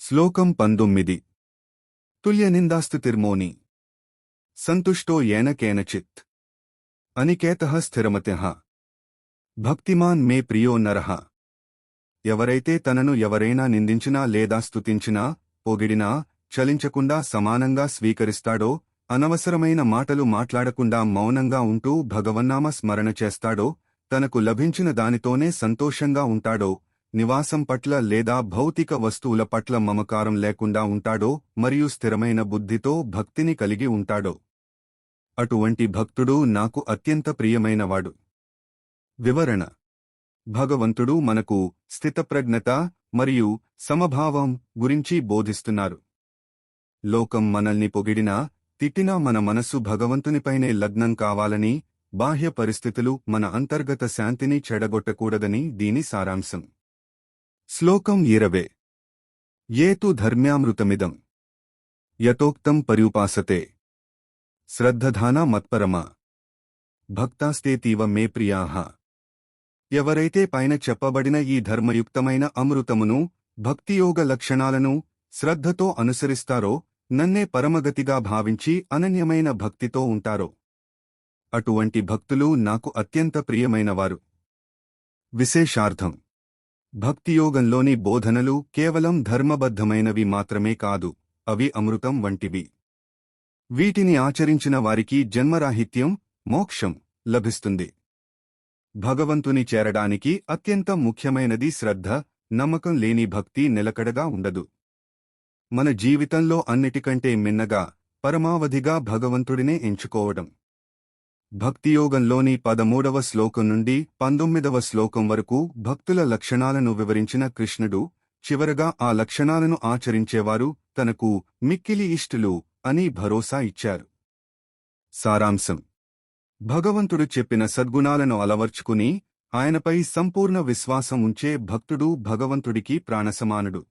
శ్లోకం 19 తుల్యనిందాస్తుతిర్మోని సంతుష్టో ఏన కేనచిత్ అనికేతః స్థిరమతిః భక్తిమాన్ మే ప్రియో నరః. ఎవరైతే తనను ఎవరైనా నిందించినా లేదా స్తుతించినా పొగిడినా చలించకుండా సమానంగా స్వీకరిస్తాడో, అనవసరమైన మాటలు మాట్లాడకుండా మౌనంగా ఉంటూ భగవన్నామ స్మరణ చేస్తాడో, తనకు లభించిన దానితోనే సంతోషంగా ఉంటాడో, నివాసం పట్ల లేదా భౌతిక వస్తువుల పట్ల మమకారం లేకుండా ఉంటాడో మరియు స్థిరమైన బుద్ధితో భక్తిని కలిగి ఉంటాడో, అటువంటి భక్తుడు నాకు అత్యంత ప్రియమైనవాడు. వివరణ: భగవంతుడు మనకు స్థితప్రజ్ఞత మరియు సమభావం గురించి బోధిస్తున్నారు. లోకం మనల్ని పొగిడినా తిట్టినా మన మనస్సు భగవంతునిపైనే లగ్నం కావాలని, బాహ్య పరిస్థితులు మన అంతర్గత శాంతిని చెడగొట్టకూడదని దీని సారాంశం. శ్లోకం 20 ఏతు ధర్మ్యామృతమిదం యతోక్తం పర్యుపాసతే శ్రద్ధధానా మత్పరమా భక్తాస్తేతీవ మే ప్రియాః. ఎవరైతే పైన చెప్పబడిన ఈ ధర్మయుక్తమైన అమృతమును, భక్తియోగ లక్షణాలను శ్రద్ధతో అనుసరిస్తారో, నన్నే పరమగతిగా భావించి అనన్యమైన భక్తితో ఉంటారో, అటువంటి భక్తులు నాకు అత్యంత ప్రియమైనవారు. విశేషార్థం: భక్తియోగంలోని బోధనలు కేవలం ధర్మబద్ధమైనవి మాత్రమే కాదు, అవి అమృతం వంటివి. వీటిని ఆచరించిన వారికి జన్మరాహిత్యం, మోక్షం లభిస్తుంది. భగవంతుని చేరడానికి అత్యంత ముఖ్యమైనది శ్రద్ధ. నమ్మకం లేని భక్తి నిలకడగా ఉండదు. మన జీవితంలో అన్నిటికంటే మిన్నగా, పరమావధిగా భగవంతుడినే ఎంచుకోవడం. భక్తియోగంలోని 13వ శ్లోకం నుండి 19వ శ్లోకం వరకు భక్తుల లక్షణాలను వివరించిన కృష్ణుడు చివరగా ఆ లక్షణాలను ఆచరించేవారు తనకు మిక్కిలి ఇష్టులు అని భరోసా ఇచ్చారు. సారాంశం: భగవంతుడు చెప్పిన సద్గుణాలను అలవర్చుకుని ఆయనపై సంపూర్ణ విశ్వాసం ఉంచే భక్తుడు భగవంతుడికి ప్రాణసమానుడు.